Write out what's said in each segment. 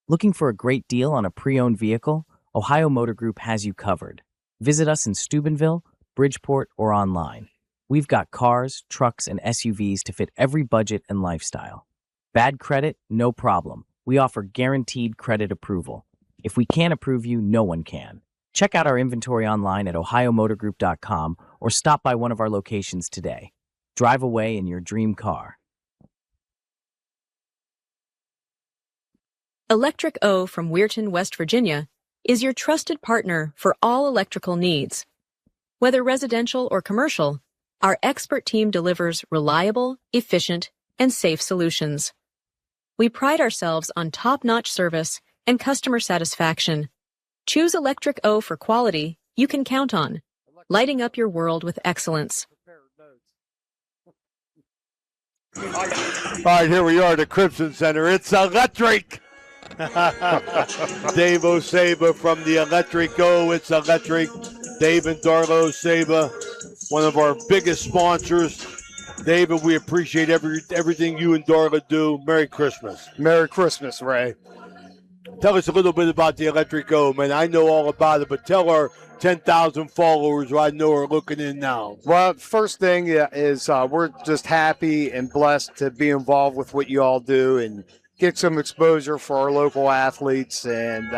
Looking for a great deal on a pre-owned vehicle? Ohio Motor Group has you covered. Visit us in Steubenville, Bridgeport, or online. We've got cars, trucks, and SUVs to fit every budget and lifestyle. Bad credit? No problem. We offer guaranteed credit approval. If we can't approve you, no one can. Check out our inventory online at ohiomotorgroup.com or stop by one of our locations today. Drive away in your dream car. Electric O from Weirton, West Virginia, is your trusted partner for all electrical needs. Whether residential or commercial, our expert team delivers reliable, efficient, and safe solutions. We pride ourselves on top-notch service and customer satisfaction. Choose Electric O for quality you can count on, lighting up your world with excellence. All right, here we are at the Crimson Center. It's electric. Dave Oseba from the Electric O. It's electric. Dave and Darla Oseba, one of our biggest sponsors. David, we appreciate everything you and Darla do. Merry Christmas. Merry Christmas, Ray. Tell us a little bit about the Electric O, man. I know all about it, but tell our 10,000 followers who I know are looking in now. Well, first thing is we're just happy and blessed to be involved with what you all do and get some exposure for our local athletes, and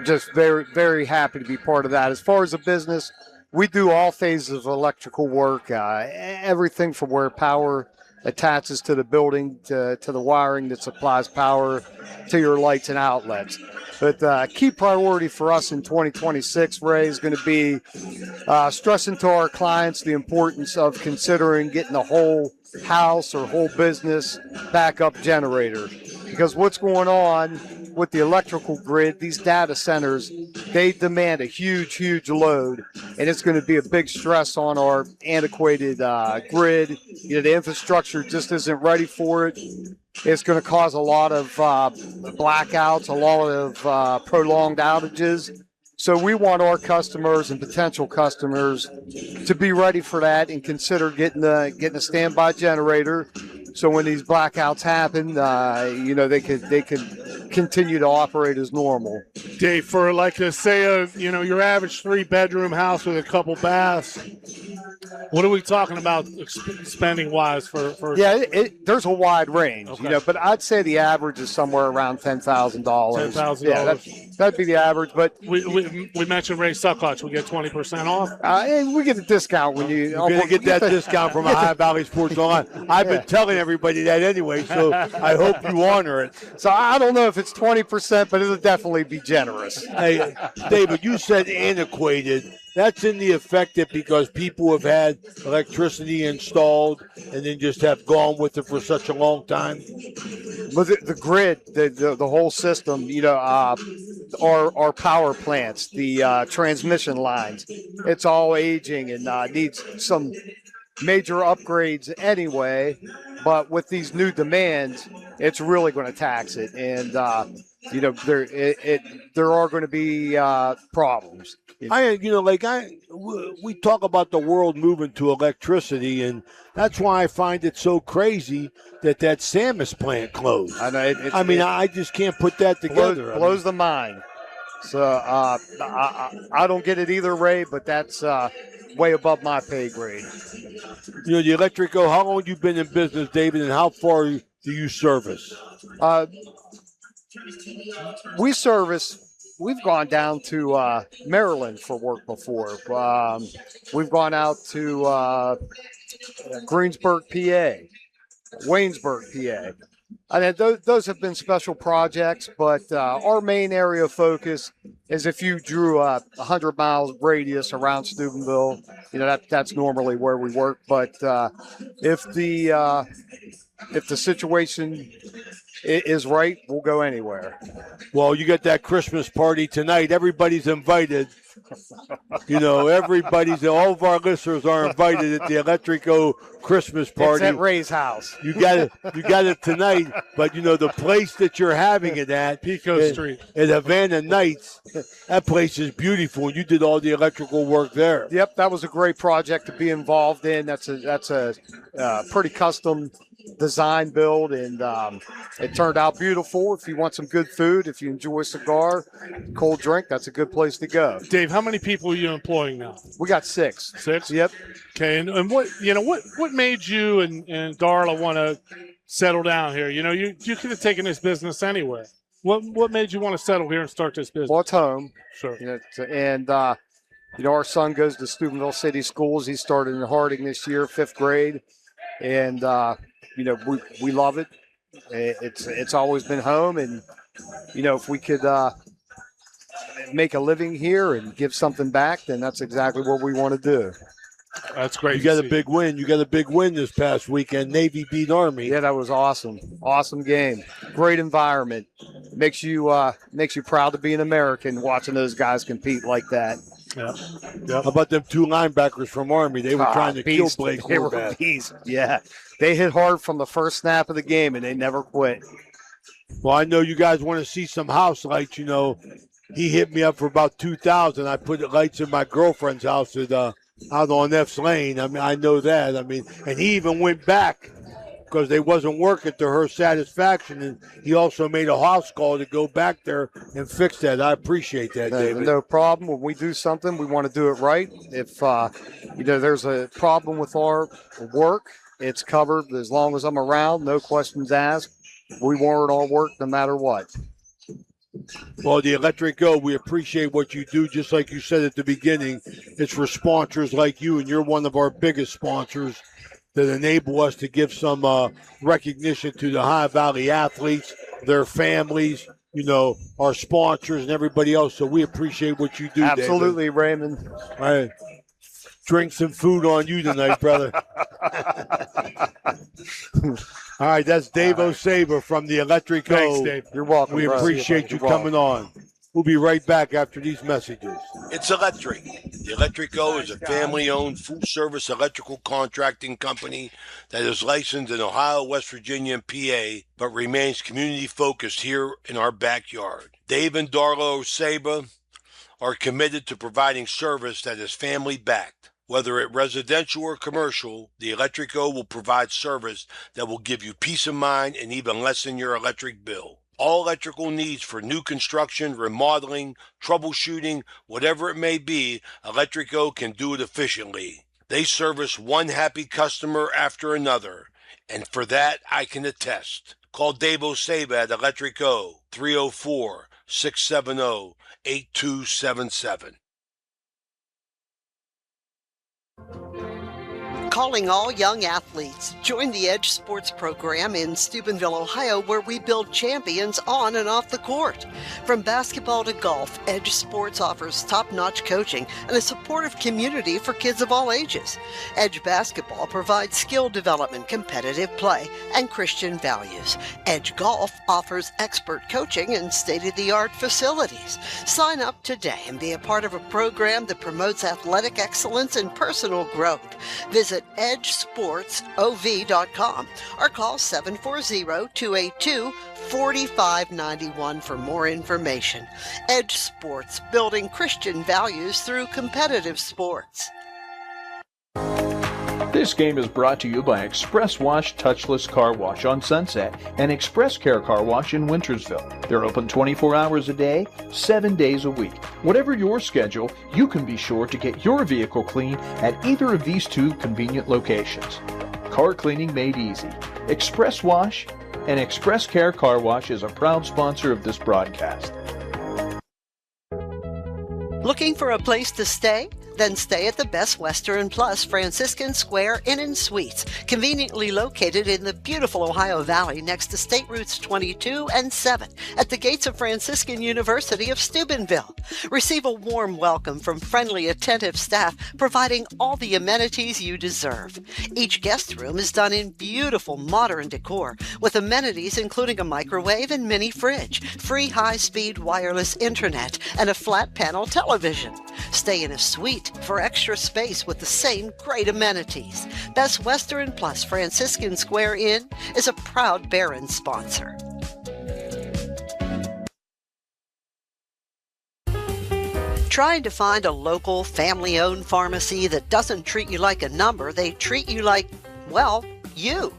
just very, very happy to be part of that. As far as the business, we do all phases of electrical work, everything from where power attaches to the building to the wiring that supplies power to your lights and outlets. But key priority for us in 2026, Ray, is going to be stressing to our clients the importance of considering getting a whole house or whole business backup generator. Because what's going on with the electrical grid, these data centers, they demand a huge, huge load, and it's going to be a big stress on our antiquated grid. You know, the infrastructure just isn't ready for it. It's going to cause a lot of blackouts, a lot of prolonged outages. So we want our customers and potential customers to be ready for that and consider getting a standby generator. So when these blackouts happen, they could continue to operate as normal. Dave, for like your average 3-bedroom house with a couple baths, what are we talking about spending wise for? Yeah, there's a wide range, okay. But I'd say the average is somewhere around $10,000. $10,000. Yeah, that'd be the average. But we mentioned Ray Saccoccia. We get 20% off. And we get a discount when you get that discount from Ohio Valley Sports Online. I've been telling everybody that anyway, so I hope you honor it. So I don't know if it's 20%, but it'll definitely be generous. Hey, David, you said antiquated. That's in the effect that because people have had electricity installed and then just have gone with it for such a long time? But the grid, the whole system, our power plants, the transmission lines, it's all aging and needs some major upgrades anyway. But with these new demands, it's really going to tax it. And, there are going to be problems. We talk about the world moving to electricity, and that's why I find it so crazy that Samus plant closed. I know. I just can't put that together. Blows the mind. So I don't get it either, Ray, but that's way above my pay grade. The Electric O, how long have you been in business, David, and how far do you service? We've gone down to Maryland for work before. We've gone out to Greensburg, PA, Waynesburg, PA. And those have been special projects, but our main area of focus is if you drew a 100 miles radius around Steubenville, that's normally where we work. But if the situation is right, we'll go anywhere. Well, you got that Christmas party tonight. Everybody's invited. All of our listeners are invited at the Electric O Christmas party. It's at Ray's house. You got it tonight. But the place that you're having it at, Pico Street, at Havana Nights, that place is beautiful. You did all the electrical work there. Yep, that was a great project to be involved in. That's a pretty custom design build, and it turned out beautiful. If you want some good food, if you enjoy a cigar, cold drink, that's a good place to go. Dave, how many people are you employing now? We got 6. 6? Yep. Okay, and what made you and Darla want to settle down here? You could have taken this business anywhere. What made you want to settle here and start this business? Well, it's home. Sure. And our son goes to Steubenville City Schools. He started in Harding this year, 5th grade. And, we love it. It's always been home. And, if we could make a living here and give something back, then that's exactly what we want to do. That's great. You got a big win. You got a big win this past weekend. Navy beat Army. Yeah, that was awesome. Awesome game. Great environment. Makes you proud to be an American watching those guys compete like that. Yeah. How about them 2 linebackers from Army? They were trying to kill Blake. They were beasts. Yeah. They hit hard from the first snap of the game, and they never quit. Well, I know you guys want to see some house lights. He hit me up for about $2,000. I put the lights in my girlfriend's house out on F's Lane. I mean, I know that. I mean, and he even went back because they wasn't working to her satisfaction, and he also made a house call to go back there and fix that. I appreciate that, David. No problem. When we do something, we want to do it right. If there's a problem with our work, it's covered as long as I'm around. No questions asked. We warrant our work no matter what. Well, the Electric Go, we appreciate what you do. Just like you said at the beginning, it's for sponsors like you, and you're one of our biggest sponsors that enable us to give some recognition to the High Valley athletes, their families, our sponsors, and everybody else. So we appreciate what you do, Absolutely, David. Raymond. All right. Drinks and food on you tonight, brother. All right, that's Dave O'Saber from the Electric Go. Thanks, Dave. You're welcome. We appreciate you coming on. We'll be right back after these messages. It's Electric. The Electric Go is a family-owned, full-service electrical contracting company that is licensed in Ohio, West Virginia, and PA, but remains community-focused here in our backyard. Dave and Darla O'Saber are committed to providing service that is family-backed. Whether it residential or commercial, the Electric Go will provide service that will give you peace of mind and even lessen your electric bill. All electrical needs for new construction, remodeling, troubleshooting, whatever it may be, Electric Go can do it efficiently. They service one happy customer after another, and for that I can attest. Call Dave O'Saber at Electric Go, 304-670-8277. Calling all young athletes. Join the Edge Sports program in Steubenville, Ohio, where we build champions on and off the court. From basketball to golf, Edge Sports offers top-notch coaching and a supportive community for kids of all ages. Edge Basketball provides skill development, competitive play, and Christian values. Edge Golf offers expert coaching and state-of-the-art facilities. Sign up today and be a part of a program that promotes athletic excellence and personal growth. Visit EdgeSportsOV.com or call 740-282-4591 for more information. Edge Sports, building Christian values through competitive sports. This game is brought to you by Express Wash Touchless Car Wash on Sunset and Express Care Car Wash in Wintersville. They're open 24 hours a day, 7 days a week. Whatever your schedule, you can be sure to get your vehicle clean at either of these 2 convenient locations. Car cleaning made easy. Express Wash and Express Care Car Wash is a proud sponsor of this broadcast. Looking for a place to stay? Then stay at the Best Western Plus Franciscan Square Inn & Suites, conveniently located in the beautiful Ohio Valley next to State Routes 22 and 7 at the gates of Franciscan University of Steubenville. Receive a warm welcome from friendly, attentive staff, providing all the amenities you deserve. Each guest room is done in beautiful modern decor, with amenities including a microwave and mini fridge, free high-speed wireless internet, and a flat-panel television. Stay in a suite for extra space with the same great amenities. Best Western Plus Franciscan Square Inn is a proud Barron sponsor. Trying to find a local, family-owned pharmacy that doesn't treat you like a number, they treat you like, well, you.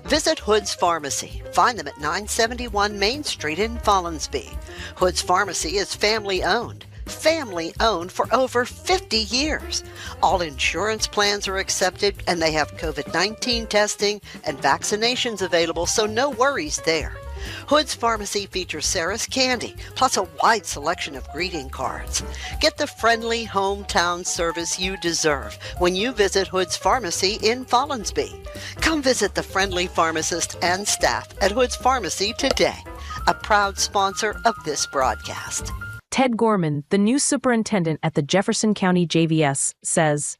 Visit Hood's Pharmacy. Find them at 971 Main Street in Follinsby. Hood's Pharmacy is family-owned. Family-owned for over 50 years. All insurance plans are accepted, and they have COVID-19 testing and vaccinations available, so no worries there. Hood's Pharmacy features Sarah's Candy, plus a wide selection of greeting cards. Get the friendly hometown service you deserve when you visit Hood's Pharmacy in Follinsby. Come visit the friendly pharmacist and staff at Hood's Pharmacy today, a proud sponsor of this broadcast. Ted Gorman, the new superintendent at the Jefferson County JVS, says,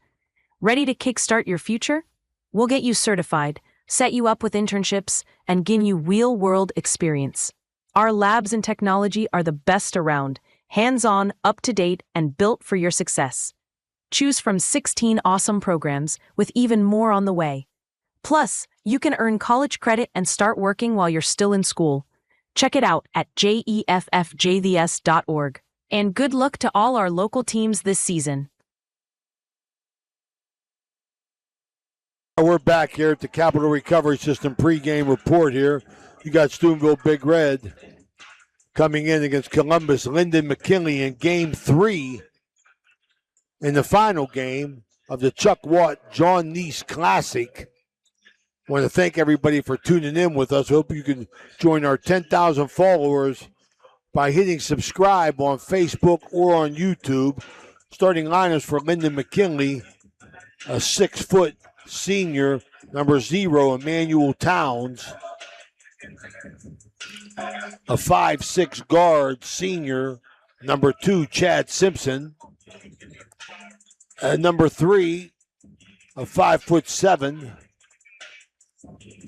"Ready to kickstart your future? We'll get you certified, set you up with internships, and give you real-world experience. Our labs and technology are the best around, hands-on, up-to-date, and built for your success. Choose from 16 awesome programs, with even more on the way. Plus, you can earn college credit and start working while you're still in school. Check it out at jeffjvs.org. And good luck to all our local teams this season." We're back here at the Capital Recovery System pregame report here. You got Steubenville Big Red coming in against Columbus Linden McKinley in Game 3 in the final game of the Chuck Watt John Nese Classic. I want to thank everybody for tuning in with us. Hope you can join our 10,000 followers by hitting subscribe on Facebook or on YouTube. Starting liners for Linden McKinley, a 6-foot senior, number 0, Emmanuel Towns. A 5'6" guard, senior, number 2, Chad Simpson. Number 3, a 5'7",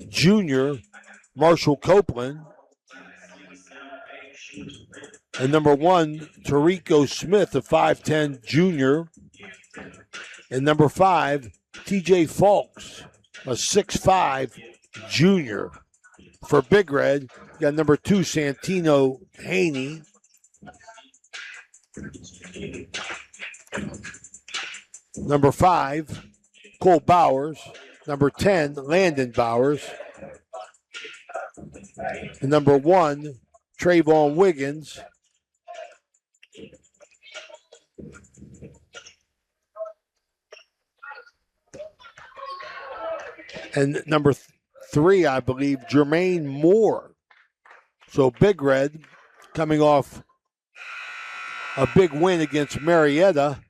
junior, Marshall Copeland. And number 1, Tarico Smith, a 5'10", junior. And number 5, TJ Falks, a 6'5", junior. For Big Red, you got number 2, Santino Haney. Number 5, Cole Bowers. Number 10, Landon Bowers. And number 1, Trayvon Wiggins. And number 3, I believe, Jermaine Moore. So Big Red coming off a big win against Marietta.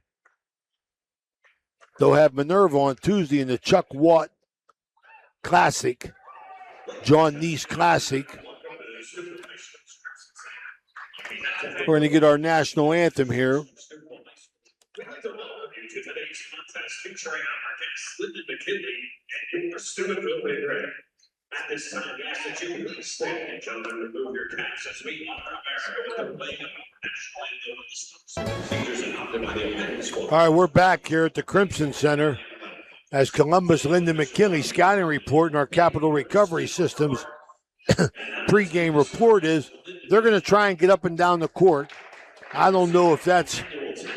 They'll have Minerva on Tuesday in the Chuck Watt Classic, John Nese Classic. We're going to get our national anthem here. Today's contest featuring our guest, Linden McKinley, and your Steubenville Big Red. At this time, we ask that you please stand and gentlemen remove your caps as we honor America with the playing of our national anthem. Procedures adopted by the amendment squad. All right, we're back here at the Crimson Center as Columbus Linden McKinley scouting report in our Capital Recovery Systems pregame report is they're going to try and get up and down the court. I don't know if that's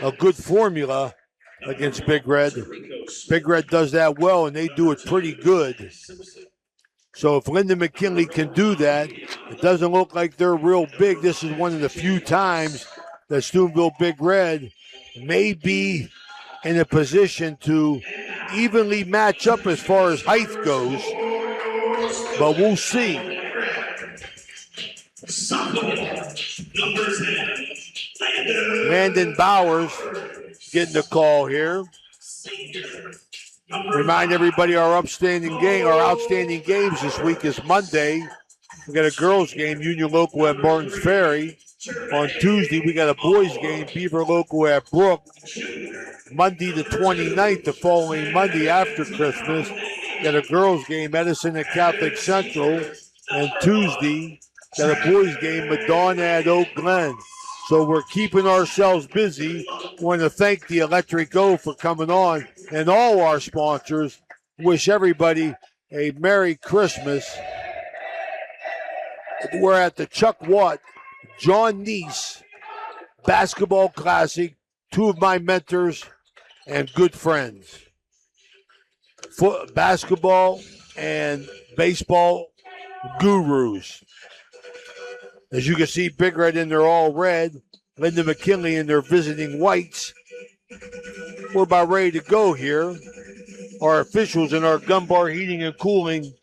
a good formula against Big Red. Big Red does that well, and they do it pretty good. So if Linden McKinley can do that, it doesn't look like they're real big. This is one of the few times that Steubenville Big Red may be in a position to evenly match up as far as height goes, but we'll see. Landon Bowers getting the call here. Remind everybody our outstanding games this week is Monday. We got a girls game, Union Local at Martins Ferry. On Tuesday, we got a boys game, Beaver Local at Brook. Monday the 29th, the following Monday after Christmas, got a girls game, Edison at Catholic Central. And Tuesday, got a boys game, Madonna at Oak Glen. So we're keeping ourselves busy. Want to thank the Electric O for coming on and all our sponsors. Wish everybody a Merry Christmas. We're at the Chuck Watt John Nese Basketball Classic. Two of my mentors and good friends. Basketball and baseball gurus. As you can see, Big Red in their all red, Linden McKinley in their visiting whites. We're about ready to go here. Our officials in our gun bar heating and cooling.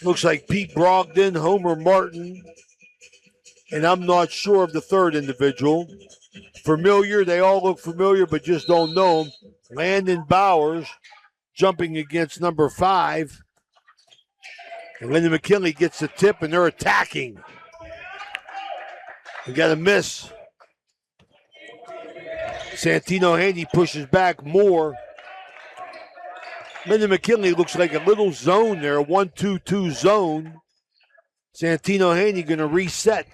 Looks like Pete Brogdon, Homer Martin, and I'm not sure of the third individual. Familiar, they all look familiar, but just don't know them. Landon Bowers jumping against number 5. And Linden McKinley gets the tip, and they're attacking. They got a miss. Santino Haney pushes back more. Linden McKinley looks like a little zone there, a 1-2-2 zone. Santino Haney going to reset.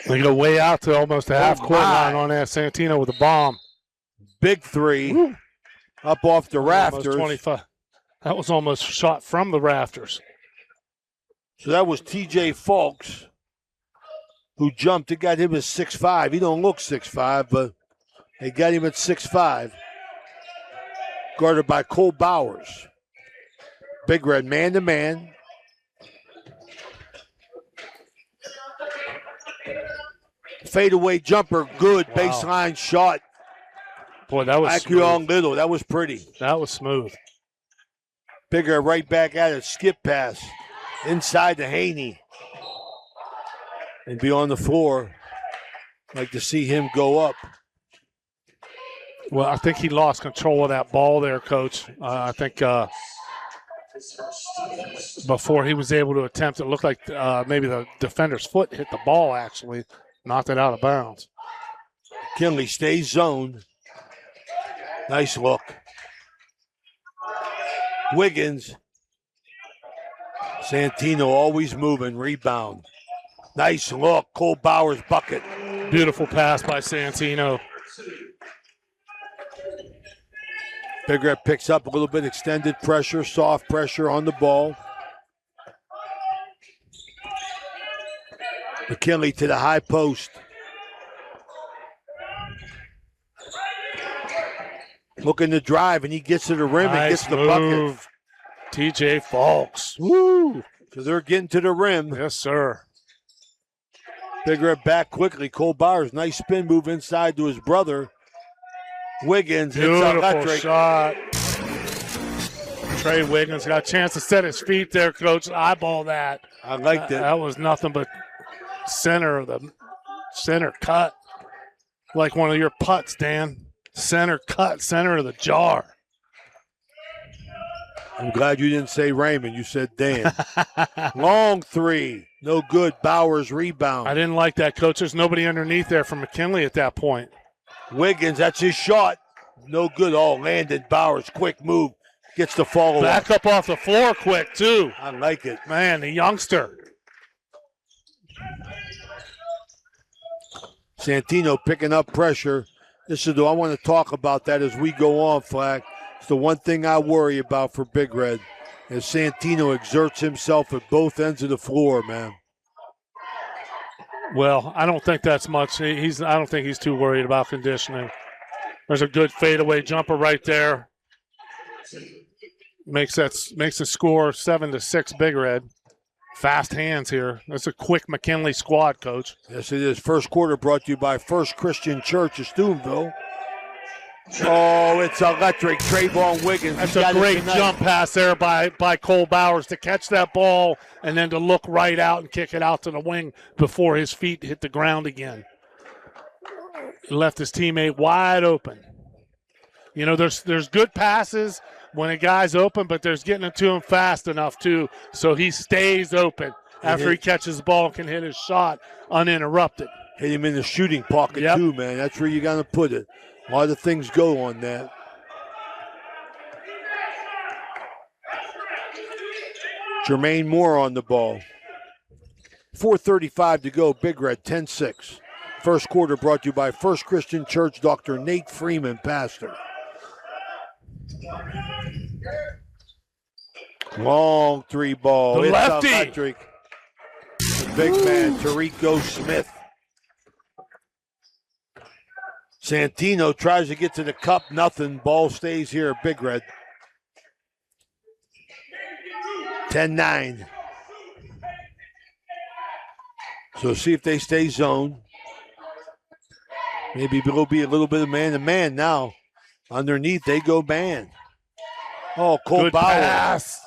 They go way out to almost the half-court line on that. Santino with a bomb. Big three. Woo. Up off the rafters. Almost 25. That was almost shot from the rafters. So that was T.J. Falks who jumped. It got him at 6'5". He don't look 6'5", but they got him at 6'5". Guarded by Cole Bowers. Big Red man-to-man. Fadeaway jumper, good. Wow. Baseline shot. Boy, that was smooth. Little, that was pretty. That was smooth. Big Red right back at it, skip pass. Inside to Haney. And be on the floor. Like to see him go up. Well, I think he lost control of that ball there, Coach. I think before he was able to attempt it, looked like maybe the defender's foot hit the ball, actually. Knocked it out of bounds. Kinley stays zoned. Nice look. Wiggins. Santino always moving. Rebound. Nice look. Cole Bowers bucket. Beautiful pass by Santino. Big Red picks up a little bit. Extended pressure. Soft pressure on the ball. McKinley to the high post. Looking to drive, and he gets to the rim and gets the bucket. T.J. Falks. Woo! So they're getting to the rim. Yes, sir. Big Red back quickly. Cole Bowers, nice spin move inside to his brother. Wiggins hits beautiful shot. Trey Wiggins got a chance to set his feet there, Coach. Eyeball that. I liked it. That was nothing but center cut. Like one of your putts, Dan. Center cut, center of the jar. I'm glad you didn't say Raymond. You said Dan. Long three. No good. Bowers rebound. I didn't like that, Coach. There's nobody underneath there for McKinley at that point. Wiggins, that's his shot. No good. Oh, landed. Bowers, quick move. Gets the follow-up. Back up off the floor quick, too. I like it. Man, the youngster. Santino picking up pressure. I want to talk about that as we go on, Flag. It's the one thing I worry about for Big Red, as Santino exerts himself at both ends of the floor, man. Well, I don't think that's much. I don't think he's too worried about conditioning. There's a good fadeaway jumper right there. Makes the score 7-6 Big Red. Fast hands here. That's a quick McKinley squad, Coach. Yes, it is. First quarter brought to you by First Christian Church of Steubenville. Oh, it's electric. Trayvon Wiggins. That's a great jump pass there by Cole Bowers to catch that ball and then to look right out and kick it out to the wing before his feet hit the ground again. He left his teammate wide open. You know, there's good passes when a guy's open, but there's getting it to him fast enough, too, so he stays open after he catches the ball and can hit his shot uninterrupted. Hit him in the shooting pocket, too, man. That's where you got to put it. A lot of things go on that. Jermaine Moore on the ball. 4:35 to go. Big Red, 10-6. First quarter brought to you by First Christian Church, Dr. Nate Freeman, pastor. Long three ball. The it's lefty. Electric. The big man, Tarico Smith. Santino tries to get to the cup, nothing. Ball stays here, Big Red. 10-9. So see if they stay zone. Maybe it'll be a little bit of man-to-man now. Underneath, they go man. Oh, Cole Good Bauer. pass.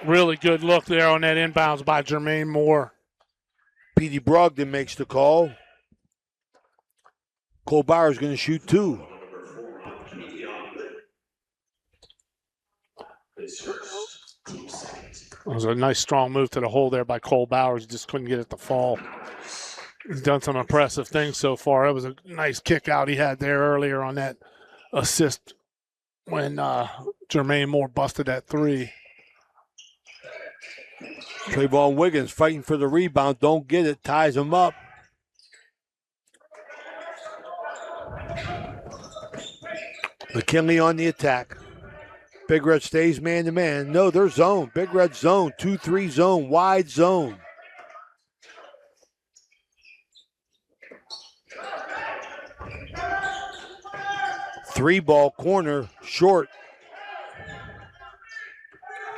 Really good look there on that inbounds by Jermaine Moore. Petey Brogdon makes the call. Cole Bauer's going to shoot 2. It was a nice strong move to the hole there by Cole Bowers. Just couldn't get it to fall. He's done some impressive things so far. It was a nice kick out he had there earlier on that assist when Jermaine Moore busted that 3. Trayvon Wiggins fighting for the rebound. Don't get it. Ties him up. McKinley on the attack. Big Red stays man-to-man. No, they're zone. Big Red zone. 2-3 zone. Wide zone. Three-ball corner. Short.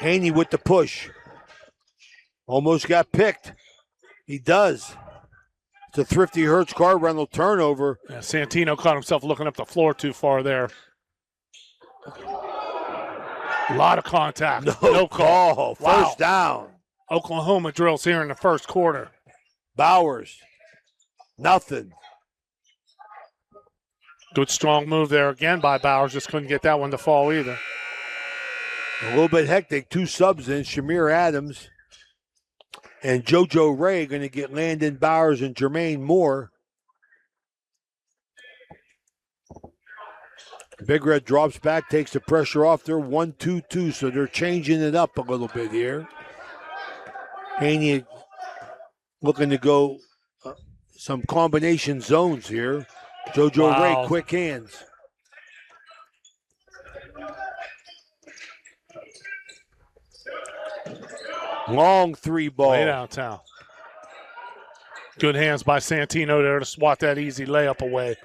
Haney with the push. Almost got picked. He does. It's a Thrifty Hertz car rental turnover. Yeah, Santino caught himself looking up the floor too far there. A lot of contact. No call. Wow. First down. Oklahoma drills here in the first quarter. Bowers. Nothing. Good strong move there again by Bowers. Just couldn't get that one to fall either. A little bit hectic. 2 subs in. Shamir Adams and JoJo Ray going to get Landon Bowers and Jermaine Moore. Big Red drops back, takes the pressure off. They're 1-2-2, so they're changing it up a little bit here. Haney looking to go some combination zones here. JoJo Ray, quick hands. Long 3-ball. Way downtown. Good hands by Santino there to swat that easy layup away.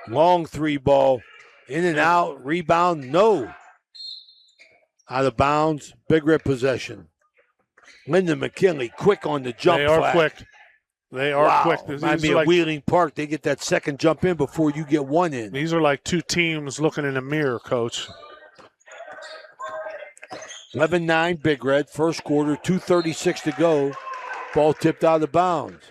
Long 3-ball. In and out. Rebound. No. Out of bounds. Big Red possession. Linden McKinley quick on the jump. They are flat. quick. They are quick. Might be at Wheeling Park. They get that second jump in before you get one in. These are like 2 teams looking in a mirror, Coach. 11-9 Big Red. First quarter. 2:36 to go. Ball tipped out of bounds.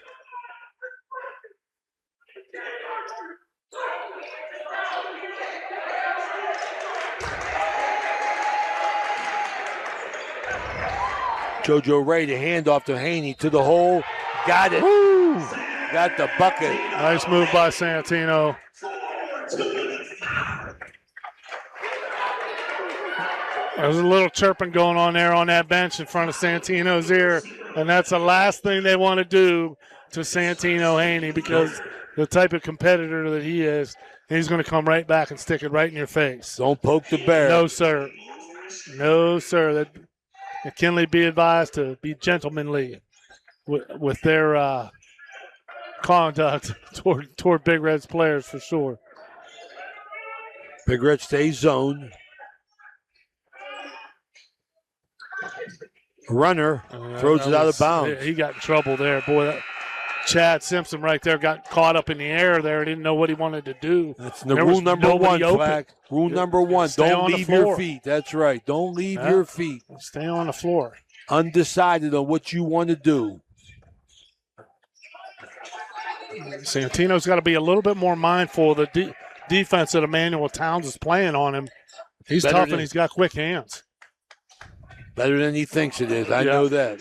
JoJo Ray, the handoff to Haney to the hole. Got it. Woo! Got the bucket. Nice move by Santino. There's a little chirping going on there on that bench in front of Santino's ear, and that's the last thing they want to do to Santino Haney because the type of competitor that he is, he's going to come right back and stick it right in your face. Don't poke the bear. No, sir. No, sir. That McKinley be advised to be gentlemanly with their conduct toward Big Red's players for sure. Big Red stays zone. Runner throws it out of bounds. He got in trouble there. Boy, Chad Simpson right there got caught up in the air there. Didn't know what he wanted to do. That's the rule number 1, Flag. Rule number 1, don't leave your feet. That's right. Don't leave your feet. Stay on the floor. Undecided on what you want to do. Santino's got to be a little bit more mindful of the defense that Emmanuel Towns is playing on him. He's tough and he's got quick hands. Better than he thinks it is. I know that.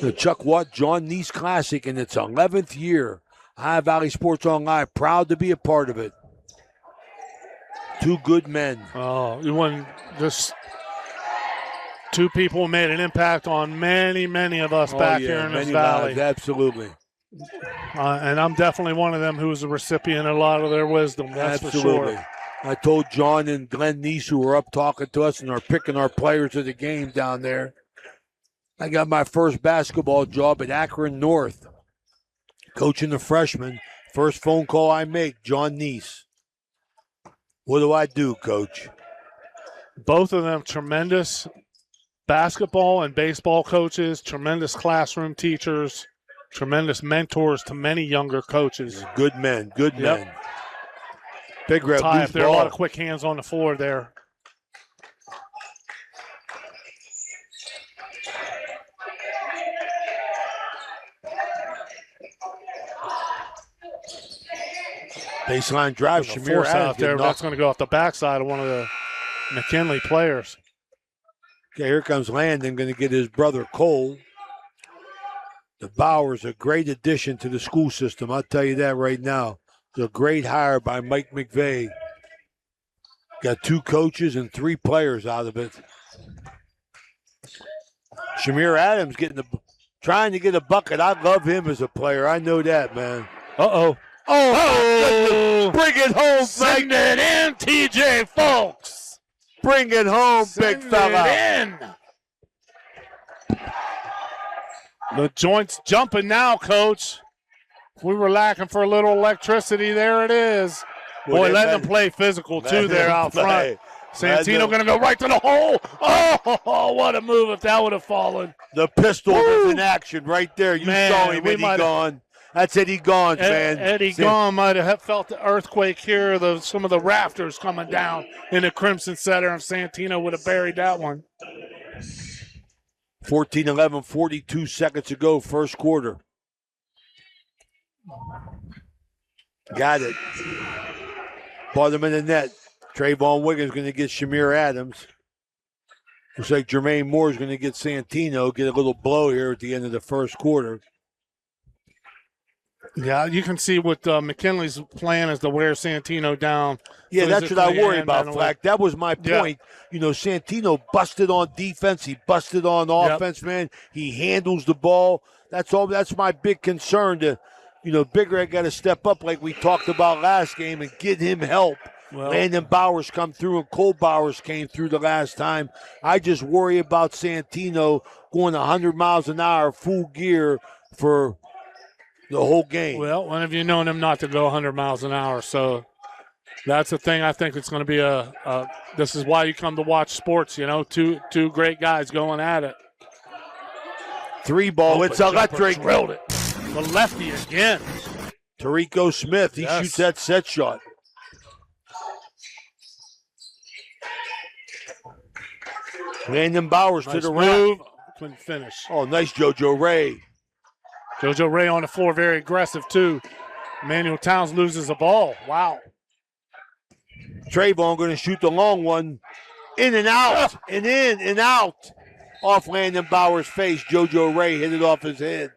The Chuck Watt John Nese Classic in its 11th year. High Valley Sports Online, proud to be a part of it. 2 good men. Oh, you won just 2 people made an impact on many, many of us back here in this valley. Lives, absolutely. And I'm definitely one of them who was a recipient of a lot of their wisdom. That's absolutely. For sure. I told John and Glenn Nese, who were up talking to us and are picking our players of the game down there. I got my first basketball job at Akron North, coaching the freshmen. First phone call I make, John Nese. What do I do, Coach? Both of them tremendous basketball and baseball coaches, tremendous classroom teachers, tremendous mentors to many younger coaches. Good men, good men. Big Red Ty, loose there are a lot ball. of quick hands on the floor there. Baseline drive, There's a Shamir force Adams out there. That's going to go off the backside of one of the McKinley players. Okay, here comes Landon, going to get his brother Cole. The Bowers, a great addition to the school system. I'll tell you that right now. It's a great hire by Mike McVeigh. Got 2 coaches and 3 players out of it. Shamir Adams trying to get a bucket. I love him as a player. I know that, man. Uh-oh. Oh, bring it home, Send Mike. it in, TJ Folks. Bring it home, big fella. Send it in. The joint's jumping now, Coach. We were lacking for a little electricity. There it is. Boy, let them play physical, too, there out front. Santino going to go right to the hole. Oh, what a move if that would have fallen. The pistol is in action right there. You saw him, Eddie Gone. That's Eddie Gone, man. Eddie Gone might have felt the earthquake here, some of the rafters coming down in the Crimson Center, and Santino would have buried that one. 14-11, 42 seconds to go, first quarter. Got it. Bought him in the net. Trayvon Wiggins going to get Shamir Adams. Looks like Jermaine Moore is going to get Santino, get a little blow here at the end of the first quarter. Yeah, you can see what McKinley's plan is to wear Santino down. Yeah, that's what I worry about, mentally. Flack. That was my point. Yeah. You know, Santino busted on defense. He busted on offense, man. He handles the ball. That's all. That's my big concern. Big Red got to step up like we talked about last game and get him help. Well, Landon Bowers come through and Cole Bowers came through the last time. I just worry about Santino going 100 miles an hour full gear for the whole game. Well, when have you known him not to go 100 miles an hour? So that's the thing. I think it's going to be this is why you come to watch sports, two great guys going at it. 3-ball. It's electric. Drilled it. The lefty again. Tarico Smith. He shoots that set shot. Landon Bowers nice to the move. rack. Couldn't finish. Oh, nice JoJo Ray. JoJo Ray on the floor, very aggressive too. Emmanuel Towns loses the ball. Wow. Trayvon going to shoot the long one. In and out. And in and out. Off Landon Bowers' face. JoJo Ray hit it off his head.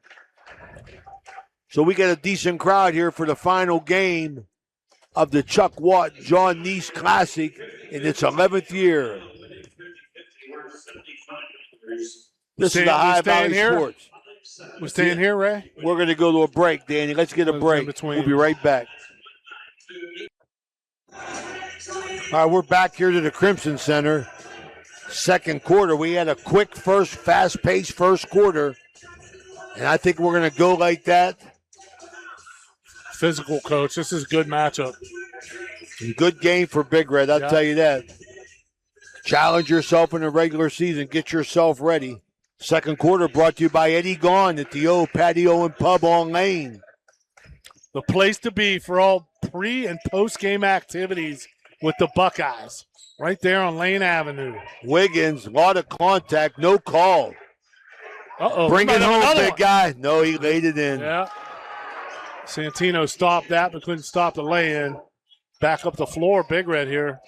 So we got a decent crowd here for the final game of the Chuck Watt John Nese Classic in its 11th year. This is the High Valley Sports. We're staying here, Ray? We're going to go to a break, Danny. Let's get a break. We'll be right back. All right, we're back here to the Crimson Center. Second quarter. We had a quick fast-paced first quarter. And I think we're going to go like that. Physical, Coach. This is a good matchup. Good game for Big Red, I'll tell you that. Challenge yourself in the regular season. Get yourself ready. Second quarter brought to you by Eddie Gone at the old Patio and Pub on Lane. The place to be for all pre- and post-game activities with the Buckeyes. Right there on Lane Avenue. Wiggins, a lot of contact, no call. Uh-oh. Bring it home, big guy. No, he laid it in. Yeah. Santino stopped that, but couldn't stop the lay-in. Back up the floor, Big Red here.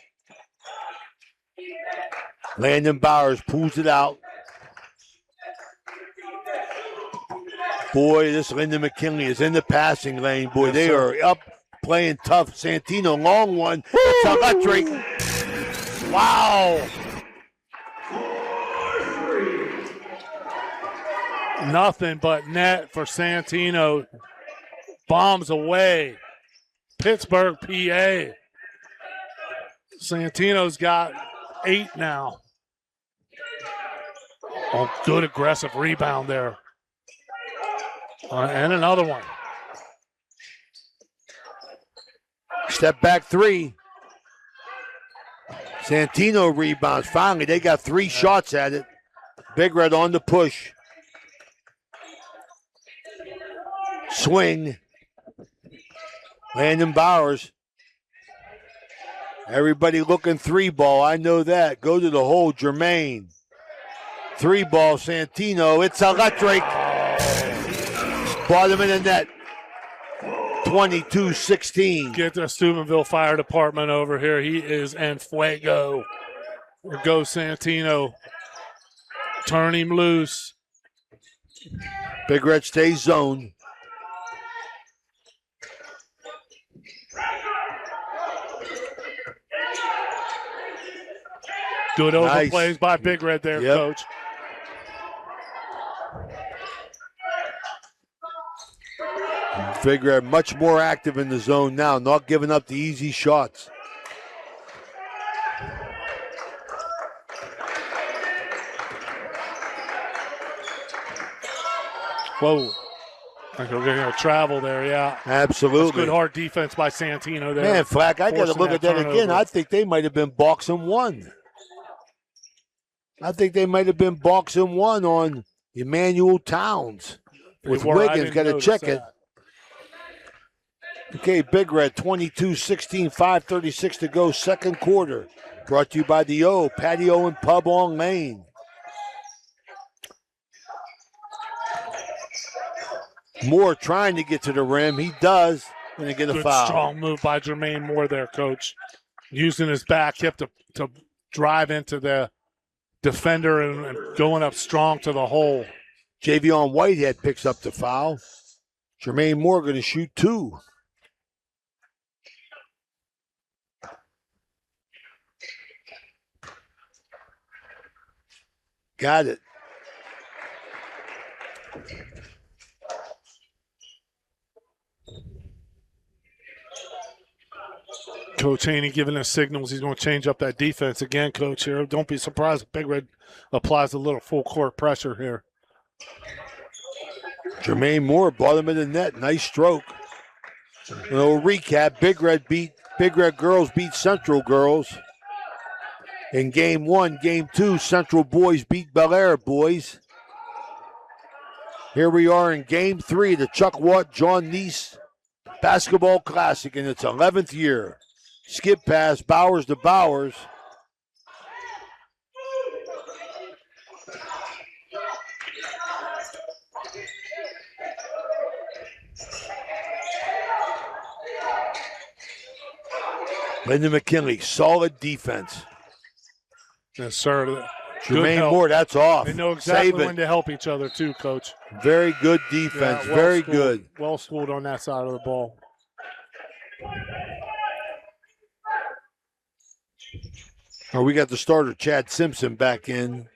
Landon Bowers pulls it out. Boy, this Linden McKinley is in the passing lane. Boy, they are up playing tough. Santino, long one. It's electric. Wow. Nothing but net for Santino. Bombs away. Pittsburgh, PA. Santino's got 8 now. Oh, good aggressive rebound there. And another one. Step back three. Santino rebounds. Finally, they got 3 shots at it. Big Red on the push. Swing. Landon Bowers. Everybody looking 3-ball. I know that. Go to the hole, Jermaine. 3-ball, Santino. It's electric. Bottom of the net. 22-16. Get the Steubenville Fire Department over here. He is en fuego. There goes Santino. Turn him loose. Big Red stays zone. Good overplays by Big Red there, Coach. Big Red much more active in the zone now, not giving up the easy shots. Whoa. I think we're going to travel there, yeah. Absolutely. That's good hard defense by Santino there. Man, Flack, I got to look at that again. I think they might have been boxing one. I think they might have been boxing one on Emmanuel Towns. With Wiggins, got to check it. Okay, Big Red, 22-16, 5:36 to go, second quarter. Brought to you by the O, Patio and Pub on Lane. Moore trying to get to the rim. He does. Going to get a foul. Strong move by Jermaine Moore there, Coach. Using his back hip to drive into the defender and going up strong to the hole. Javion Whitehead picks up the foul. Jermaine Moore going to shoot 2. Got it. Coach Haney giving us signals he's going to change up that defense again, Coach, here. Don't be surprised if Big Red applies a little full court pressure here. Jermaine Moore, bottom of the net. Nice stroke. A little recap. Big Red girls beat Central girls. In game 1, game 2, Central boys beat Bel Air boys. Here we are in game 3, the Chuck Watt John Nese Basketball Classic in its 11th year. Skip pass, Bowers to Bowers. Linden McKinley, solid defense. Yes, sir. Jermaine Moore, that's off. They know exactly when to help each other, too, Coach. Very good defense. Yeah, very good. Well schooled on that side of the ball. Oh, we got the starter, Chad Simpson, back in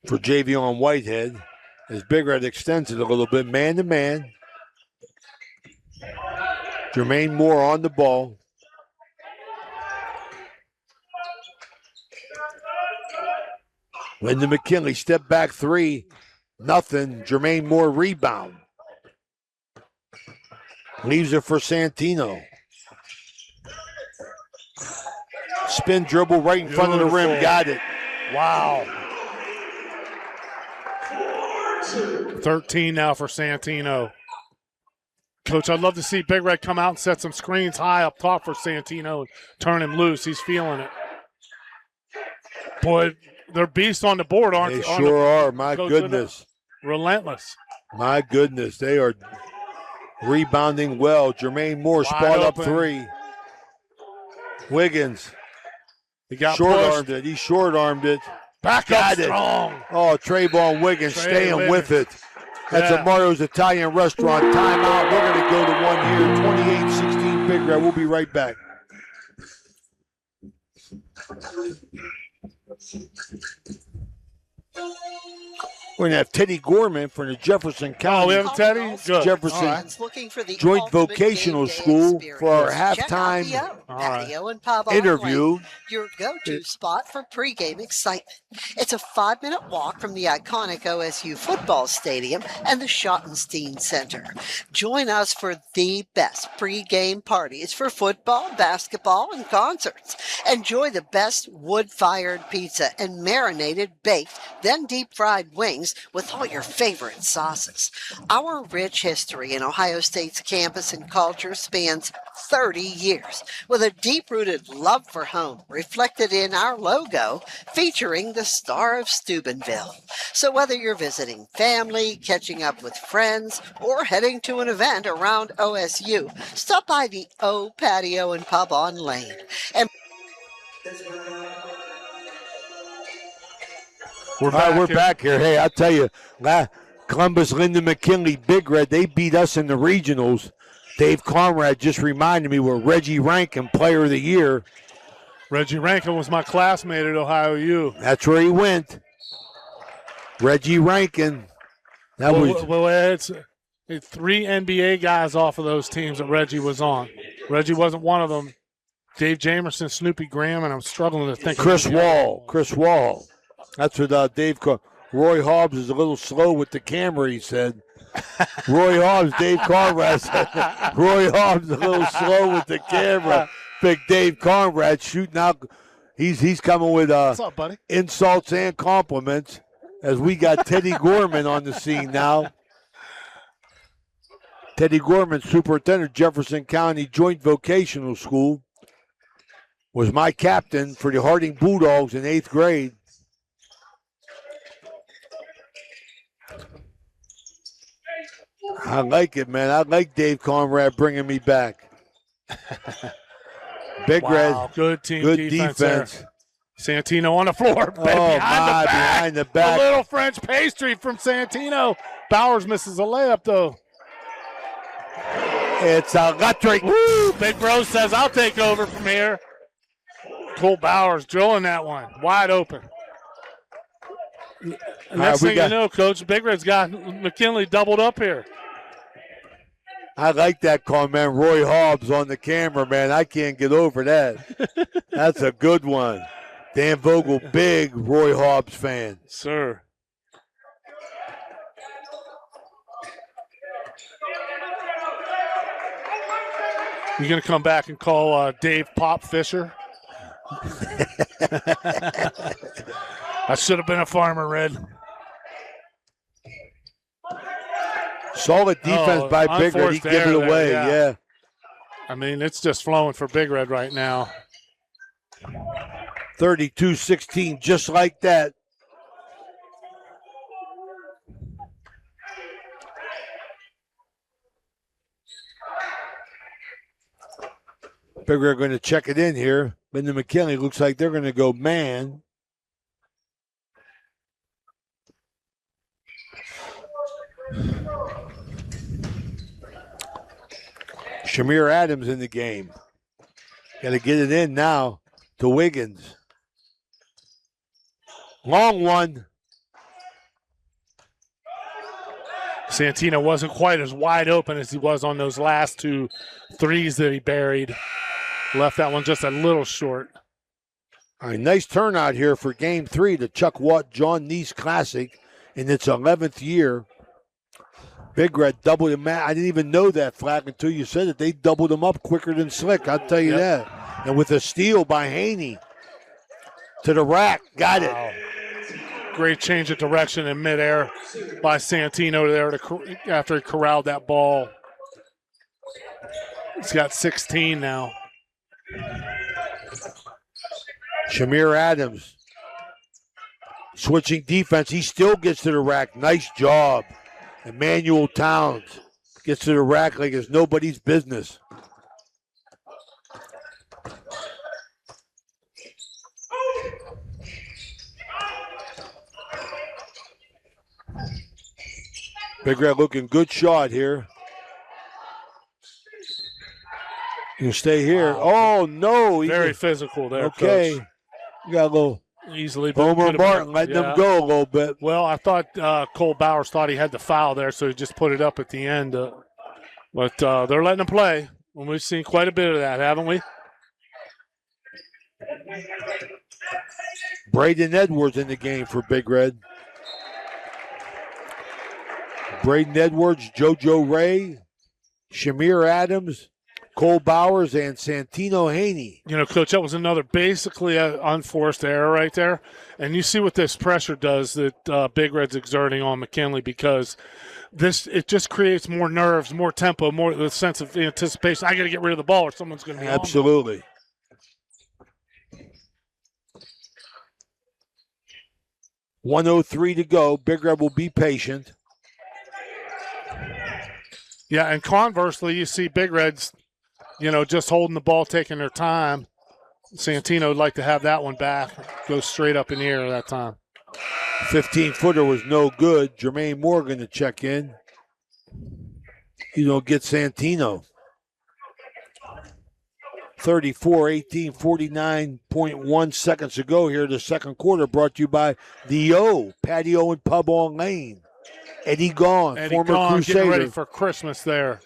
for Javion Whitehead. As Big Red extends it a little bit, man-to-man. Jermaine Moore on the ball. Linden McKinley, step back 3. Nothing. Jermaine Moore rebound. Leaves it for Santino. Spin dribble right in front of the rim. Got it. Wow. 13 now for Santino. Coach, I'd love to see Big Red come out and set some screens high up top for Santino and turn him loose. He's feeling it. Boy, they're beasts on the board, aren't they? They sure are. My goodness. Relentless. My goodness. They are rebounding well. Jermaine Moore, spot up 3. Wiggins. He got short-armed it. He short-armed it. Back up strong. Oh, Trayvon Wiggins staying with it. That's a Mario's Italian restaurant. Timeout. We're going to go to 1 here. 28-16 Big Red. We'll be right back. We're going to have Teddy Gorman for the Jefferson County. Oh, we have Teddy? Good. Jefferson Looking for the Joint ultimate Vocational game day School for our experience. Check out halftime the patio and pub on interview. Lake, your go-to spot for pregame excitement. It's a 5-minute walk from the iconic OSU football stadium and the Schottenstein Center. Join us for the best pregame parties for football, basketball, and concerts. Enjoy the best wood-fired pizza and marinated baked, then deep-fried wings with all your favorite sauces. Our rich history in Ohio State's campus and culture spans 30 years, with a deep-rooted love for home reflected in our logo featuring the Star of Steubenville. So whether you're visiting family, catching up with friends, or heading to an event around OSU, stop by the O Patio and Pub on Lane. And We're back here. Hey, I'll tell you, Columbus Linden McKinley, Big Red, they beat us in the regionals. Dave Conrad just reminded me we're Reggie Rankin, Player of the Year. Reggie Rankin was my classmate at Ohio U. That's where he went. Reggie Rankin. It's 3 NBA guys off of those teams that Reggie was on. Reggie wasn't one of them. Dave Jamerson, Snoopy Graham, and I'm struggling to think. Chris Wall. That's what Dave called. Roy Hobbs is a little slow with the camera, he said. Roy Hobbs, Dave Conrad said. Roy Hobbs a little slow with the camera. Big Dave Conrad shooting out. He's coming with What's up, buddy? Insults and compliments as we got Teddy Gorman on the scene now. Teddy Gorman, Superintendent, Jefferson County Joint Vocational School, was my captain for the Harding Bulldogs in 8th grade. I like it, man. I like Dave Conrad bringing me back. Big Red. Good team defense. There. Santino on the floor. Behind the back. A little French pastry from Santino. Bowers misses a layup, though. It's electric. Woo! Big Bro says, I'll take over from here. Cole Bowers drilling that one. Wide open. Next thing you know, Coach, Big Red's got McKinley doubled up here. I like that comment. Roy Hobbs on the camera, man. I can't get over that. That's a good one. Dan Vogel, big Roy Hobbs fan. Sir. You going to come back and call Dave Pop Fisher? I should have been a farmer, Red. Solid defense by Big Red. He gave it away, yeah. I mean, it's just flowing for Big Red right now. 32-16, just like that. Big Red going to check it in here. Linden McKinley looks like they're going to go man. Shamir Adams in the game. Got to get it in now to Wiggins. Long one. Santino wasn't quite as wide open as he was on those last 2 threes that he buried. Left that one just a little short. All right, nice turnout here for Game 3, the Chuck Watt John Nese Classic in its 11th year. Big Red doubled him. I didn't even know that, Flack, until you said it. They doubled him up quicker than Slick, I'll tell you that. And with a steal by Haney to the rack. Got it. Great change of direction in midair by Santino there after he corralled that ball. He's got 16 now. Shamir Adams switching defense. He still gets to the rack. Nice job. Emmanuel Towns gets to the rack like it's nobody's business. Big Red looking good shot here. You stay here. Wow. Oh, no. Very physical there, okay. Coach. You got a little Easily. Homer Martin letting them go a little bit. Well, I thought Cole Bowers thought he had the foul there, so he just put it up at the end. But they're letting him play. And we've seen quite a bit of that, haven't we? Braden Edwards in the game for Big Red. Braden Edwards, JoJo Ray, Shamir Adams, Cole Bowers, and Santino Haney. You know, Coach, that was another basically unforced error right there. And you see what this pressure does that Big Red's exerting on McKinley, because it just creates more nerves, more tempo, more the sense of anticipation. I got to get rid of the ball or someone's going to be Absolutely. On 1:03 to go. Big Red will be patient. Yeah, and conversely, you see Big Reds, just holding the ball, taking their time. Santino would like to have that one back. Go straight up in the air that time. 15-footer was no good. Jermaine Morgan to check in. Get Santino. 34-18, 49.1 seconds to go here. The second quarter brought to you by the O Patio and Pub on Lane. Eddie Gaughan, former Crusader. Getting ready for Christmas there.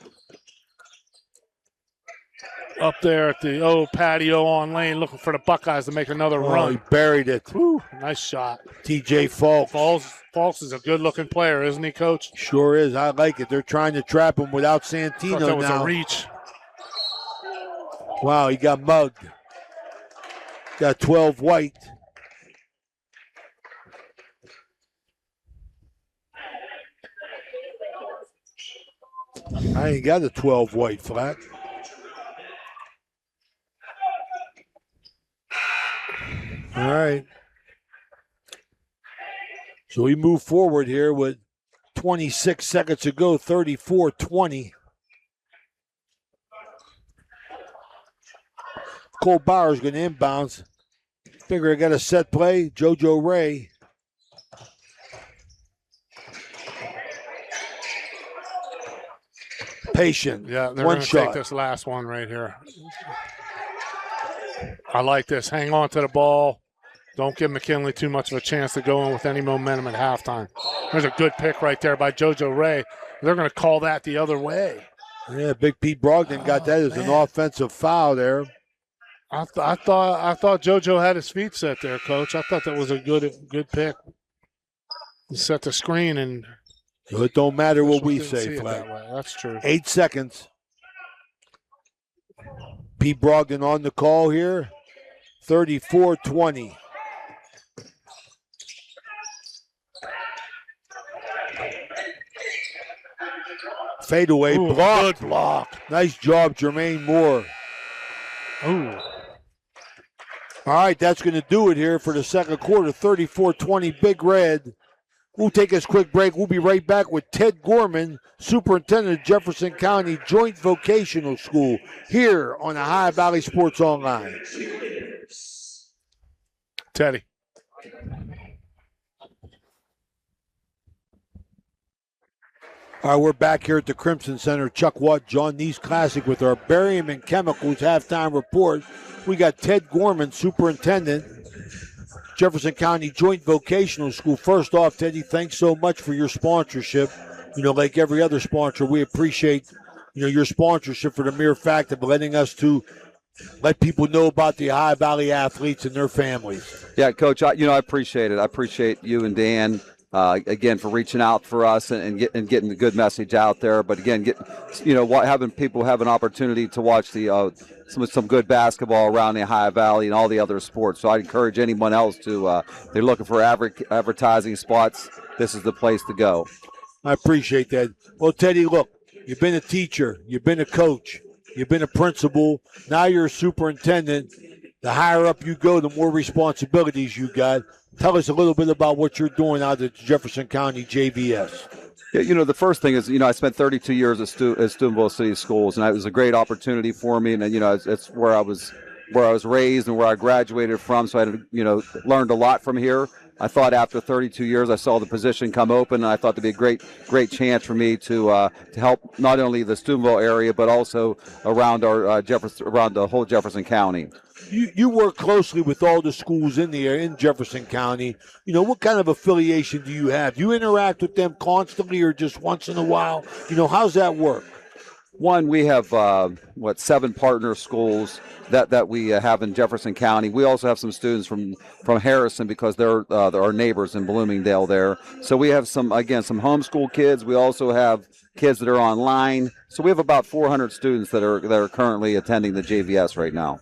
Up there at the O Patio on Lane, looking for the Buckeyes to make another run. He buried it. Whew, nice shot. TJ Falks. Falks is a good-looking player, isn't he, Coach? Sure is. I like it. They're trying to trap him without Santino now. That was a reach. Wow, he got mugged. Got 12 white. I ain't got a 12 white, Flat. All right. So we move forward here with 26 seconds to go, 34-20. Cole Bowers going to inbounds. Figure I got a set play. JoJo Ray. Patient. Yeah, they're one going to shot. take this last one right here. I like this. Hang on to the ball. Don't give McKinley too much of a chance to go in with any momentum at halftime. There's a good pick right there by JoJo Ray. They're going to call that the other way. Yeah, Big Pete Brogdon got that as an offensive foul there. I thought JoJo had his feet set there, Coach. I thought that was a good pick. He set the screen, and it don't matter what we say, Flag. That's true. 8 seconds. Pete Brogdon on the call here. 34-20. Fadeaway block. Good block. Nice job, Jermaine Moore. Ooh. All right, that's going to do it here for the second quarter. 34-20, Big Red. We'll take this quick break. We'll be right back with Ted Gorman, Superintendent of Jefferson County Joint Vocational School, here on the High Valley Sports Online. Teddy. All right, we're back here at the Crimson Center, Chuck Watt, John Nese Classic with our Barium and Chemicals halftime report. We got Ted Gorman, Superintendent, Jefferson County Joint Vocational School. First off, Teddy, thanks so much for your sponsorship. Like every other sponsor, we appreciate, your sponsorship for the mere fact of letting us to let people know about the High Valley athletes and their families. Yeah, Coach, I appreciate it. I appreciate you and Dan, again, for reaching out for us and getting the good message out there. But again, having people have an opportunity to watch the some good basketball around the High Valley and all the other sports. So I encourage anyone else to, they're looking for advertising spots, this is the place to go. I appreciate that. Well, Teddy, look, you've been a teacher, you've been a coach, you've been a principal, now you're a superintendent. The higher up you go, the more responsibilities you got. Tell us a little bit about what you're doing out at Jefferson County JVS. Yeah, the first thing is, I spent 32 years at Steubenville City Schools, and it was a great opportunity for me. And it's where I was raised and where I graduated from. So I, learned a lot from here. I thought after 32 years, I saw the position come open, and I thought it'd be a great chance for me to help not only the Steubenville area but also around our around the whole Jefferson County. You work closely with all the schools in the area in Jefferson County. You know, what kind of affiliation do you have? Do you interact with them constantly or just once in a while? You know, how's that work? One, we have 7 partner schools that we have in Jefferson County. We also have some students from Harrison because they're our neighbors in Bloomingdale there. So we have some homeschool kids. We also have kids that are online. So we have about 400 students that are currently attending the JVS right now.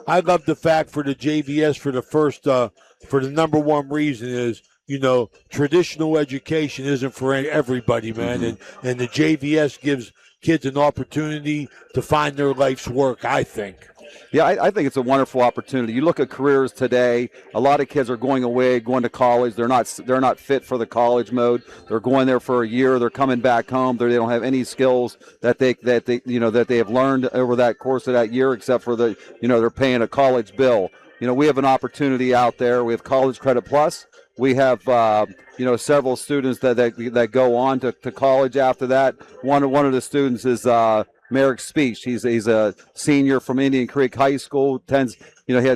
I love the fact for the JVS for the number one reason is, you know, traditional education isn't for everybody, man. Mm-hmm. And the JVS gives kids an opportunity to find their life's work, I think. Yeah, I think it's a wonderful opportunity. You look at careers today, a lot of kids are going away, going to college. They're not fit for the college mode. They're going there for a year. They're coming back home. They don't have any skills that they have learned over that course of that year, except for they're paying a college bill. You know, we have an opportunity out there. We have College Credit Plus. We have several students that go on to college after that. One of the students is Merrick Speech. He's a senior from Indian Creek High School. He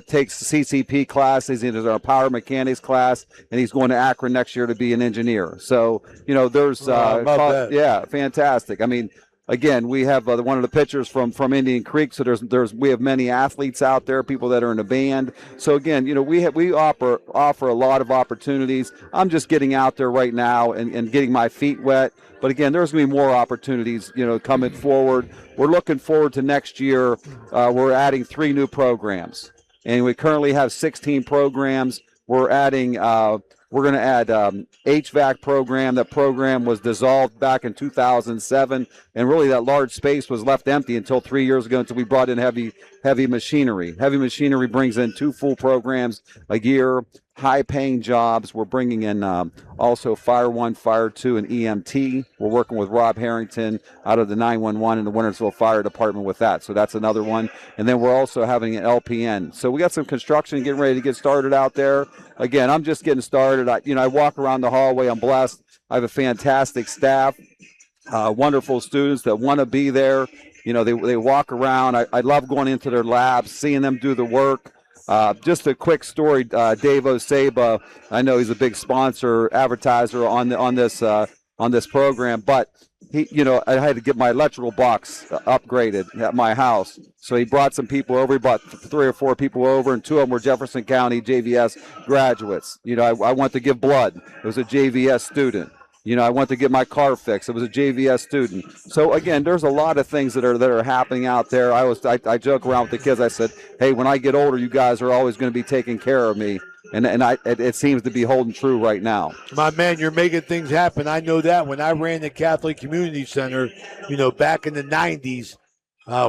takes CCP classes. He's in our power mechanics class, and he's going to Akron next year to be an engineer. So there's fantastic. I mean, again, we have one of the pitchers from Indian Creek. So we have many athletes out there, people that are in a band. So again, we offer a lot of opportunities. I'm just getting out there right now and getting my feet wet. But again, there's going to be more opportunities, coming forward. We're looking forward to next year. We're adding 3 new programs, and we currently have 16 programs. We're adding. We're going to add HVAC program. That program was dissolved back in 2007, and really that large space was left empty until 3 years ago until we brought in heavy machinery. Heavy machinery brings in 2 full programs a year, high-paying jobs. We're bringing in also Fire 1, Fire 2, and EMT. We're working with Rob Harrington out of the 911 and the Wintersville Fire Department with that. So that's another one. And then we're also having an LPN. So we got some construction getting ready to get started out there. Again, I'm just getting started. I walk around the hallway. I'm blessed. I have a fantastic staff, wonderful students that want to be there. They walk around. I love going into their labs, seeing them do the work. Just a quick story. Dave Oseba, I know he's a big sponsor, advertiser on this program, but I had to get my electrical box upgraded at my house. So he brought some people over. He brought 3 or 4 people over, and 2 of them were Jefferson County JVS graduates. I went to give blood. It was a JVS student. I went to get my car fixed. It was a JVS student. So again, there's a lot of things that are happening out there. I joke around with the kids. I said, hey, when I get older, you guys are always going to be taking care of me. And it seems to be holding true right now. My man, you're making things happen. I know that. When I ran the Catholic Community Center, back in the 90s,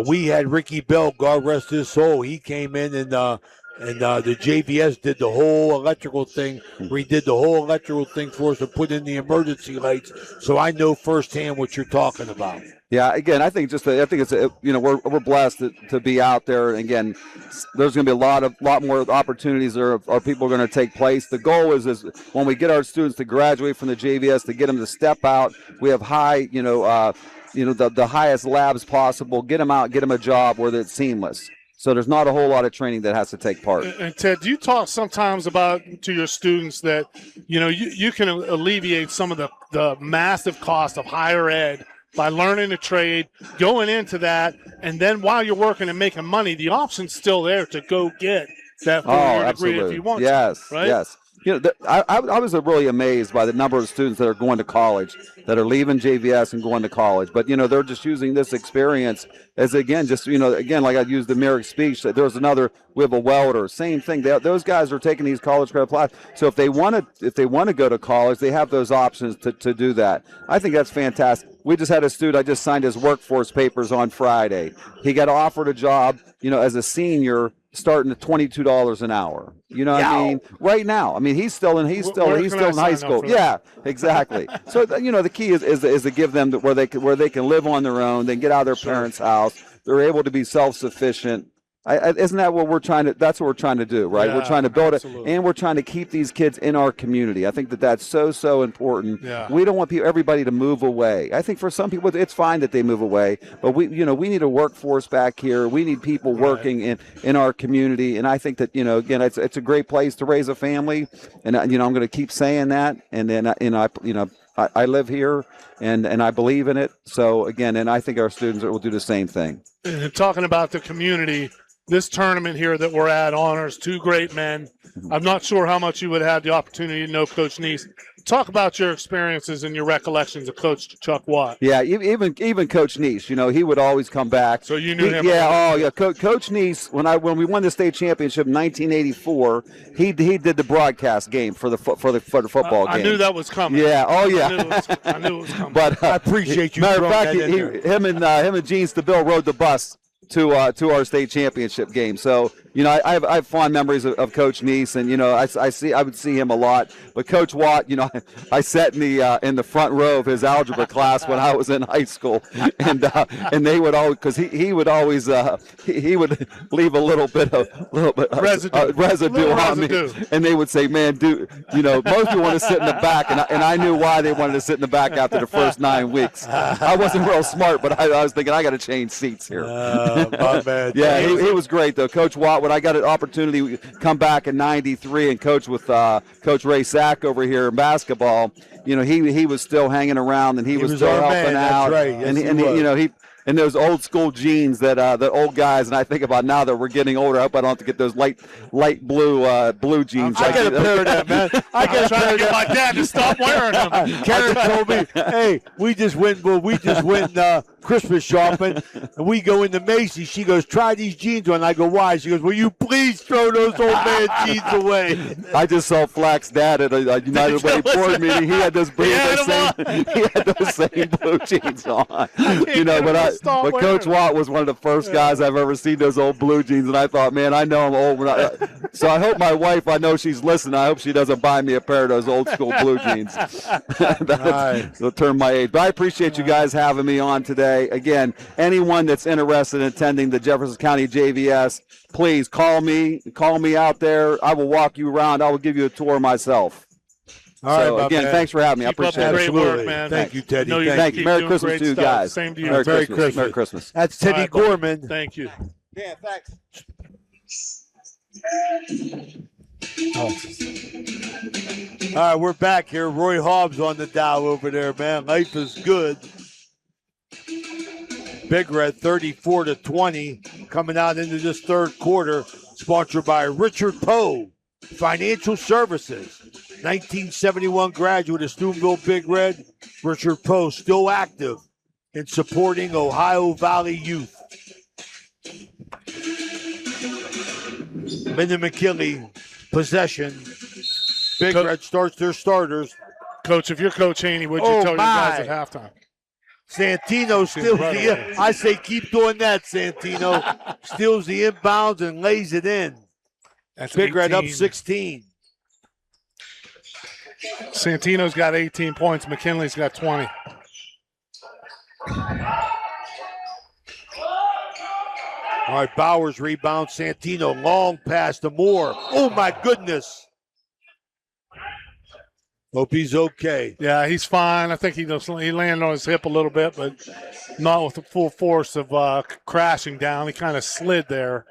we had Ricky Bell, God rest his soul. He came in and the JVS did the whole electrical thing. Redid the whole electrical thing for us and put in the emergency lights. So I know firsthand what you're talking about. Yeah, again, I think we're blessed to be out there. And again, there's going to be a lot more opportunities that are people going to take place. The goal is when we get our students to graduate from the JVS, to get them to step out. We have high, the highest labs possible. Get them out, get them a job where it's seamless. So there's not a whole lot of training that has to take part. And Ted, do you talk sometimes about to your students that, you can alleviate some of the massive cost of higher ed by learning a trade, going into that, and then while you're working and making money, the option's still there to go get that 4-year degree if you want to, right? Yes. I was really amazed by the number of students that are going to college, that are leaving JVS and going to college. But, they're just using this experience as, again, like I used the Merrick speech. We have a welder, same thing. Those guys are taking these college credit classes. So if they want to go to college, they have those options to do that. I think that's fantastic. We just had a student, I just signed his workforce papers on Friday. He got offered a job, as a senior, starting at $22 an hour. What I mean? Right now. I mean, he's still in high school. Yeah, exactly. So the key is to give them where they can live on their own. They can get out of their parents' house. They're able to be self-sufficient. Isn't that what we're trying to? That's what we're trying to do, right? Yeah, we're trying to build absolutely. it, and we're trying to keep these kids in our community. I think that's so important. Yeah. We don't want everybody to move away. I think for some people it's fine that they move away, but we need a workforce back here. We need people working in our community, and I think that again, it's a great place to raise a family, and I'm going to keep saying that, and then I live here, and I believe in it. So again, and I think our students will do the same thing. And talking about the community, this tournament here that we're at honors two great men. I'm not sure how much you would have had the opportunity to know Coach Nese. Talk about your experiences and your recollections of Coach Chuck Watt. Yeah, even Coach Nese, he would always come back. So you knew him? Yeah, oh yeah. Coach Nese, when we won the state championship in 1984, he did the broadcast game for the football game. I knew that was coming. Yeah, oh yeah. I knew it was coming. But I appreciate you. Matter of fact, him and Gene Stabile rode the bus to our state championship game. So I have fond memories of Coach Nese, and I would see him a lot. But Coach Watt, I sat in the front row of his algebra class when I was in high school, and they would always, because he would always he would leave a little bit of residue on me, and they would say, "Man, most people want to sit in the back," and I knew why they wanted to sit in the back after the first 9 weeks. I wasn't real smart, but I was thinking I got to change seats here. My man. Yeah, he was great though, Coach Watt. When I got an opportunity to come back in '93 and coach with Coach Ray Sack over here in basketball, he was still hanging around, and he was still helping out. That's right. Yes, he and those old school jeans that old guys, and I think about now that we're getting older, I hope I don't have to get those light blue jeans. I got a pair of them, man. I got trying to get my dad to stop wearing them. Karen told me, "Hey, we just went Christmas shopping, and we go into Macy's. She goes, try these jeans on. I go, why? She goes, will you please throw those old man jeans away? I just saw Flack's dad at a United Way board meeting. He had those blue, same blue jeans on. But Coach Watt was one of the first guys I've ever seen those old blue jeans, and I thought, man, I know I'm old. So I hope my wife, I know she's listening. I hope she doesn't buy me a pair of those old school blue jeans. That'll turn my age. But I appreciate you guys having me on today. Again, anyone that's interested in attending the Jefferson County JVS, please call me out there. I will walk you around. I will give you a tour myself. All right, again, thanks for having me. I appreciate it. Great work, man. Thank you, Teddy. Thank you. Merry Christmas to you guys. Same to you. Merry Christmas. That's Teddy Gorman. Thank you. Yeah, thanks. All right, we're back here. Roy Hobbs on the dial over there, man. Life is good. Big Red 34-20 coming out into this third quarter, sponsored by Richard Poe Financial Services. 1971 graduate of Steubenville Big Red. Richard Poe still active in supporting Ohio Valley youth. Linden McKinley possession. Big Red starts their starters. Coach, if you're Coach Haney, what'd you tell your guys at halftime? Santino steals I say keep doing that, Santino. Steals the inbounds and lays it in. That's Big 18. Red up 16. Santino's got 18 points. McKinley's got 20. All right, Bowers rebound. Santino, long pass to Moore. Oh, my goodness. Hope he's okay. Yeah, he's fine. I think he landed on his hip a little bit, but not with the full force of crashing down. He kind of slid there.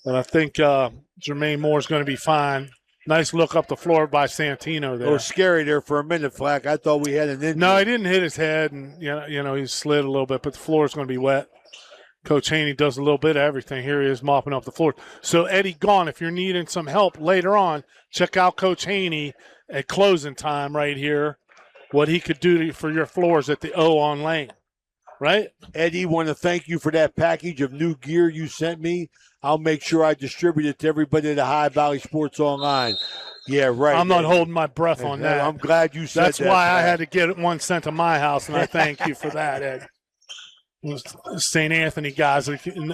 And I think Jermaine Moore's going to be fine. Nice look up the floor by Santino there. A little scary there for a minute, Flack. I thought we had an injury. No, he didn't hit his head, and he slid a little bit, but the floor is going to be wet. Coach Haney does a little bit of everything. Here he is mopping up the floor. So, Eddie Gahn, if you're needing some help later on, check out Coach Haney at closing time right here, what he could do for your floors at the O on Lane, right? Eddie, want to thank you for that package of new gear you sent me. I'll make sure I distribute it to everybody at High Valley Sports Online. Yeah, right. I'm not holding my breath on that. I'm glad you said that. That's why I had to get one sent to my house, and I thank you for that, Ed. St. Anthony guys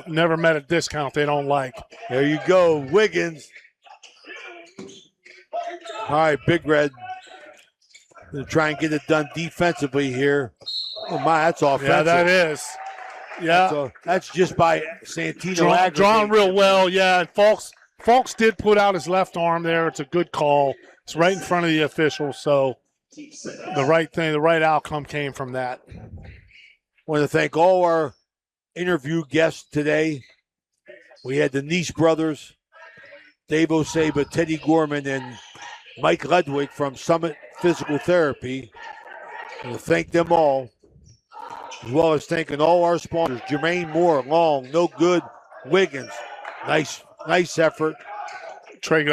never met a discount they don't like. There you go, Wiggins. All right, Big Red. Gonna try and get it done defensively here. Oh my, that's offensive. Yeah, that is. Yeah. That's just by Santino. Drawn real well, yeah. And Falks did put out his left arm there. It's a good call. It's right in front of the official, so the right outcome came from that. I want to thank all our interview guests today. We had the Nese brothers, Dave Oseba, Teddy Gorman, and Mike Ledwig from Summit Physical Therapy. I want to thank them all, as well as thanking all our sponsors, Jermaine Moore, Long, No Good, Wiggins. Nice effort. Trey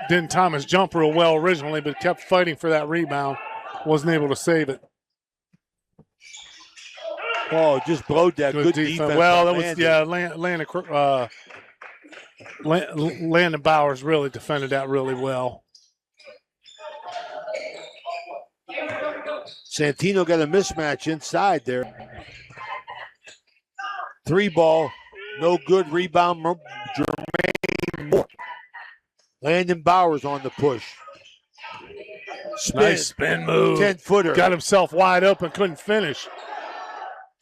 didn't time his jump real well originally, but kept fighting for that rebound. Wasn't able to save it. Oh, just blowed that. Good defense. Well, that was, Landon Bowers really defended that really well. Santino got a mismatch inside there. 3-ball, no good. Rebound, Jermaine Moore. Landon Bowers on the push. Nice spin move. 10-footer. Got himself wide open, couldn't finish.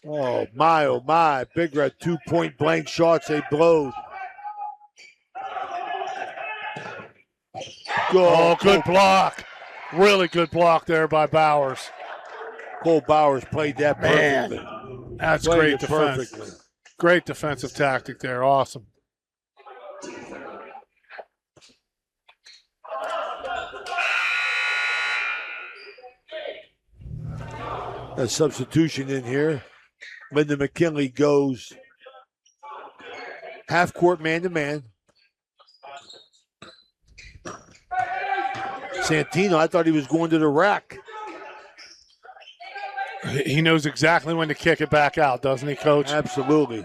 Oh, my. Big Red 2-point blank shots they blowed. Good block. Really good block there by Bowers. Cole Bowers played that perfectly. That's great defense. Perfectly. Great defensive tactic there. Awesome. A substitution in here. Linden McKinley goes half court man-to-man. Santino, I thought he was going to the rack. He knows exactly when to kick it back out, doesn't he, Coach? Absolutely.